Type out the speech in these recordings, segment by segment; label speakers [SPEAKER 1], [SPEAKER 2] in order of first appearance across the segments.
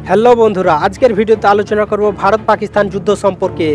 [SPEAKER 1] Hello বন্ধুরা, আজকের ভিডিওতে আলোচনা করব ভারত পাকিস্তান যুদ্ধ সম্পর্কে।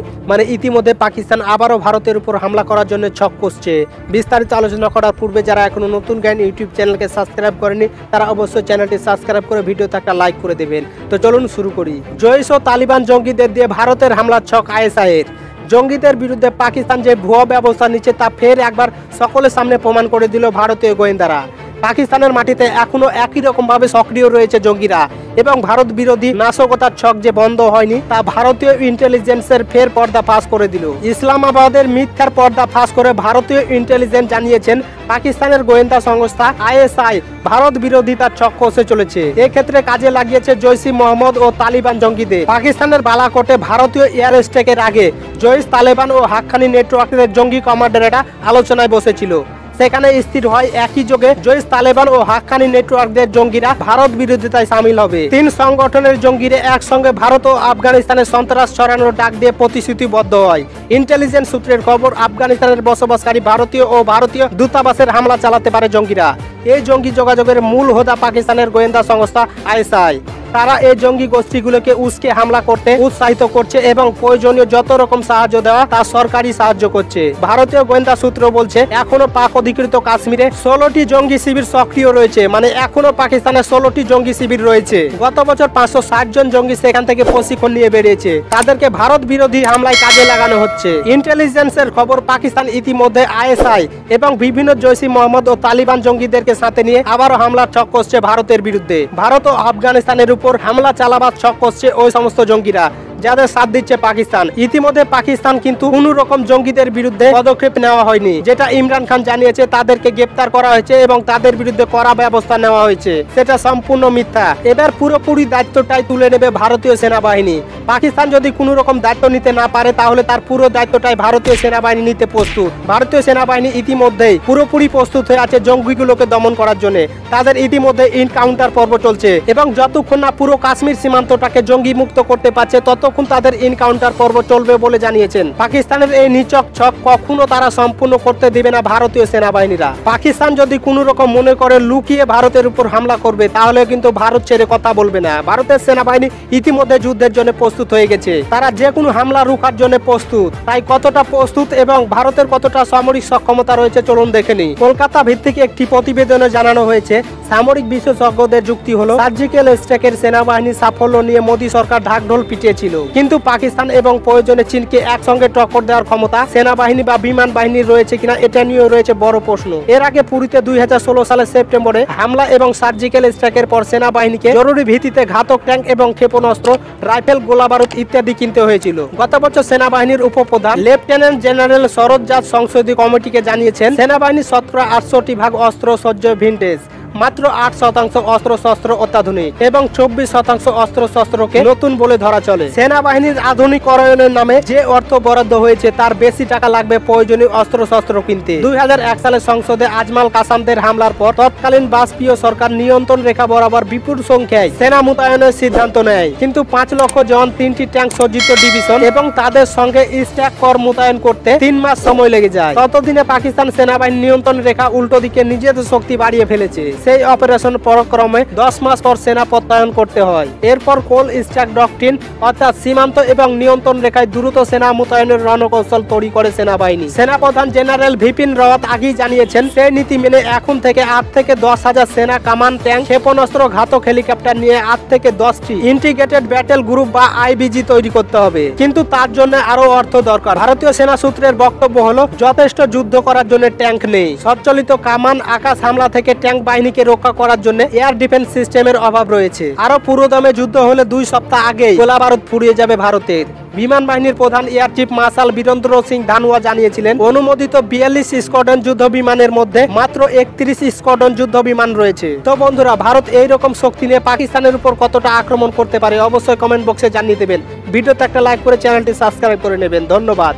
[SPEAKER 1] ইতিমধ্যে পাকিস্তান আবারও ভারতের উপর হামলা করার জন্য ছক কষছে। বিস্তারিত আলোচনা করার পূর্বে যারা এখনো নতুন জ্ঞান ইউটিউব চ্যানেলকে সাবস্ক্রাইব করেনি তারা অবশ্যই চ্যানেলটি সাবস্ক্রাইব করে ভিডিওতে একটা লাইক করে দেবেন। তো চলুন শুরু করি। জৈশ ও তালিবান জঙ্গিদের দিয়ে ভারতের হামলার ছক আইএসআইয়ের। জঙ্গিদের বিরুদ্ধে পাকিস্তান যে ভুয়া ব্যবস্থা নিচ্ছে তা ফের একবার সকলের সামনে প্রমাণ করে দিল ভারতীয় গোয়েন্দারা। পাকিস্তানের মাটিতে এখনো একই রকম ভাবে সক্রিয় রয়েছে জঙ্গিরা এবং ভারত বিরোধী নাশকতার ছক যে বন্ধ হয়নি তা ভারতীয় ইন্টেলিজেন্সের ফের পর্দা ফাঁস করে দিল। ইসলামাবাদের মিথ্যার পর্দা ফাঁস করে ভারতীয় ইন্টেলিজেন্স জানিয়েছেন পাকিস্তানের গোয়েন্দা সংস্থা আইএসআই ভারত বিরোধিতার ছক কষে চলেছে। এক্ষেত্রে কাজে লাগিয়েছে জৈশি মোহাম্মদ ও তালিবান জঙ্গিদের। পাকিস্তানের বালাকোটে ভারতীয় এয়ার স্ট্রাইকের আগে জৈশ, তালেবান ও হাক্কানি নেটওয়ার্কের জঙ্গি কমান্ডারেরা আলোচনায় বসেছিল। সেখানে স্থির হয় একই যোগে জৈশ, তালেবান ও হাক্কানি নেটওয়ার্কদের জঙ্গিরা ভারত বিরোধিতায় সামিল হবে। তিন সংগঠনের জঙ্গিরা একসঙ্গে ভারত ও আফগানিস্তানে সন্ত্রাস ছড়ানোর ডাক দিয়ে প্রতিশ্রুতিবদ্ধ হয়। ইন্টেলিজেন্স সূত্রের খবর, আফগানিস্তানের বসবাসকারী ভারতীয় ও ভারতীয় দূতাবাসের হামলা চালাতে পারে জঙ্গিরা। এই জঙ্গি যোগাযোগের মূল হোতা পাকিস্তানের গোয়েন্দা সংস্থা আইএসআই। তারা এই জঙ্গি গোষ্ঠীগুলোকে উস্কে হামলা করতে উৎসাহিত করছে এবং প্রয়োজনীয় যত রকম সাহায্য দেওয়া তা সরকারি সাহায্য করছে। ভারতীয় গোয়েন্দা সূত্র বলছে এখনো পাক অধিকৃত কাশ্মীরে 16টি জঙ্গি শিবির সক্রিয় রয়েছে। এখনো পাকিস্তানে 16টি জঙ্গি শিবির রয়েছে। গত বছর 560 জন জঙ্গি সেখান থেকে প্রশিক্ষণ নিয়ে বেরিয়েছে। তাদেরকে ভারত বিরোধী হামলায় কাজে লাগানো হচ্ছে। ইন্টেলিজেন্সের খবর, পাকিস্তান ইতিমধ্যে আইএসআই এবং বিভিন্ন জৈশি মোহাম্মদ ও তালিবান জঙ্গিদেরকে সাথে নিয়ে আবারও হামলার ছক কষছে ভারতের বিরুদ্ধে। ভারত ও আফগানিস্তানের উপর হামলা চালাবার ছক কষছে ওই সমস্ত জঙ্গিরা যাদের সাথ দিচ্ছে পাকিস্তান। ইতিমধ্যে পাকিস্তান কিন্তু কোন রকম জঙ্গিদের বিরুদ্ধে পদক্ষেপ নেওয়া হয়নি। যেটা ইমরান খান জানিয়েছে তাদেরকে গ্রেপ্তার করা হয়েছে এবং তাদের বিরুদ্ধে কড়া ব্যবস্থা নেওয়া হয়েছে, সেটা সম্পূর্ণ মিথ্যা। এবার পুরোপুরি দায়িত্বটাই তুলে নেবে ভারতীয় সেনাবাহিনী। পাকিস্তান যদি কোনো রকম দায়িত্ব নিতে না পারে তাহলে তার পুরো দায়িত্বটাই ভারতীয় সেনাবাহিনী নিতে প্রস্তুত। ভারতীয় সেনাবাহিনী ইতিমধ্যেই পুরোপুরি প্রস্তুত হয়ে আছে জঙ্গিগুলোকে দমন করার জন্য। তাদের ইতিমধ্যে ইনকাউন্টার পর্ব চলছে এবং যতক্ষণ না পুরো কাশ্মীর সীমান্তটাকে জঙ্গি মুক্ত করতে পারছে ততক্ষণ তাদের ইনকাউন্টার পর্ব চলবে বলে জানিয়েছেন। পাকিস্তানের এই নিচক ছক কখনো তারা সম্পূর্ণ করতে দিবে না ভারতীয় সেনাবাহিনীরা। পাকিস্তান যদি কোনো রকম মনে করে লুকিয়ে ভারতের উপর হামলা করবে তাহলে কিন্তু ভারত ছেড়ে কথা বলবে না। ভারতের সেনাবাহিনী ইতিমধ্যে যুদ্ধের জন্য প্রস্তুত হয়ে গেছে। তারা যে কোনো হামলা রুখার জন্য প্রস্তুত। তাই কতটা প্রস্তুত এবং ভারতের কতটা সামরিক সক্ষমতা রয়েছে চলুন দেখে নিই। কলকাতা ভিত্তিক একটি প্রতিবেদনে জানানো হয়েছে, সামরিক বিশেষজ্ঞদের যুক্তি হলো সার্জিক্যাল স্ট্রাইকের সেনাবাহিনী সাফল্য নিয়ে মোদী সরকার ঢাকঢোল পিটিয়েছিল, কিন্তু পাকিস্তান এবং প্রয়োজনে চীনকে একসঙ্গে টক্কর দেওয়ার ক্ষমতা সেনাবাহিনী বা বিমান বাহিনীর রয়েছে কিনা এটা নিয়েও রয়েছে বড় প্রশ্ন। এর আগে পুরীতে 2016 সালের সেপ্টেম্বরে হামলা এবং সার্জিক্যাল স্ট্রাইকের পর সেনাবাহিনীকে জরুরি ভিত্তিতে ঘাতক ট্যাঙ্ক এবং ক্ষেপণাস্ত্র, রাইফেল, গোলাবারুদ ইত্যাদি কিনতে হয়েছিল। গত বছর সেনাবাহিনীর উপপ্রধান লেফটেন্যান্ট জেনারেল সরোজ সংসদীয় কমিটিকে জানিয়েছেন সেনাবাহিনী 68% অস্ত্র সজ্জ ভিন্টেজ, মাত্র 8% অস্ত্র শস্ত্র অত্যাধুনিক এবং 24% অস্ত্র শস্ত্রকে নতুন বলে ধরা চলে। সেনাবাহিনীর আধুনিকরণের নামে যে অর্থ বরাদ্দ হয়েছে তার বেশি টাকা লাগবে প্রয়োজনীয় অস্ত্র শস্ত্র কিনতে। 2001 সালে সংসদে আজমাল কাসামদের হামলার পর তৎকালীন বাজপেয়ী সরকার নিয়ন্ত্রণ রেখা বরাবর বিপুল সংখ্যায় সেনা মোতায়েনের সিদ্ধান্ত নেয়, কিন্তু 5 লক্ষ জওয়ান, 3টি ট্যাঙ্ক সজ্জিত ডিভিশন এবং তাদের সঙ্গে স্ট্যাক কর মোতায়েন করতে 3 মাস সময় লেগে যায়। ততদিনে পাকিস্তান সেনাবাহিনী নিয়ন্ত্রণ রেখা উল্টো দিকে নিজেদের শক্তি বাড়িয়ে ফেলেছে। সেই অপারেশন পরাক্রমে 10 মাস পর সেনা প্রত্যায়ন করতে হয়। এরপর কোল স্ট্রাক ডক্ট্রিন অর্থাৎ সীমান্ত এবং নিয়ন্ত্রণ রেখায় দ্রুত সেনা মোতায়েনের রণকৌশল তৈরি করে সেনাবাহিনী। সেনাপ্রধান জেনারেল বিপিন রাওয়াত আগেই জানিয়েছেন সেই নীতি মেনে এখন থেকে 8 থেকে 10,000 সেনা কামান, ট্যাঙ্ক, ক্ষেপণাস্ত্র, ঘাতক হেলিকপ্টার নিয়ে 8 থেকে 10টি ইন্টিগ্রেটেড ব্যাটেল গ্রুপ বা আইবিজি তৈরি করতে হবে, কিন্তু তার জন্য আরো অর্থ দরকার। ভারতীয় সেনা সূত্রের বক্তব্য হলো যথেষ্ট যুদ্ধ করার জন্য ট্যাঙ্ক নেই, সচ্চালিত কামান, আকাশ হামলা থেকে ট্যাঙ্ক বাহিনীকে রক্ষা করার জন্য এয়ার ডিফেন্স সিস্টেমের অভাব রয়েছে। আরো পুরোদমে যুদ্ধ হলে 2 সপ্তাহ আগেই গোলাবারুদ ফুরিয়ে যাবে ভারতের। বিমান বাহিনীর প্রধান air chief marshal Birendra Singh Dhanoa জানিয়েছিলেন অনুমোদিত 42 স্কোয়াড্রন যুদ্ধ বিমানের মধ্যে মাত্র 31 স্কোয়াড্রন যুদ্ধ বিমান রয়েছে। তো বন্ধুরা, ভারত এইরকম শক্তি নিয়ে পাকিস্তানের উপর কতটা আক্রমণ করতে পারে অবশ্যই কমেন্ট বক্সে জানিয়ে দেবেন। ভিডিওতে একটা লাইক করে চ্যানেলটি সাবস্ক্রাইব করে নেবেন। ধন্যবাদ।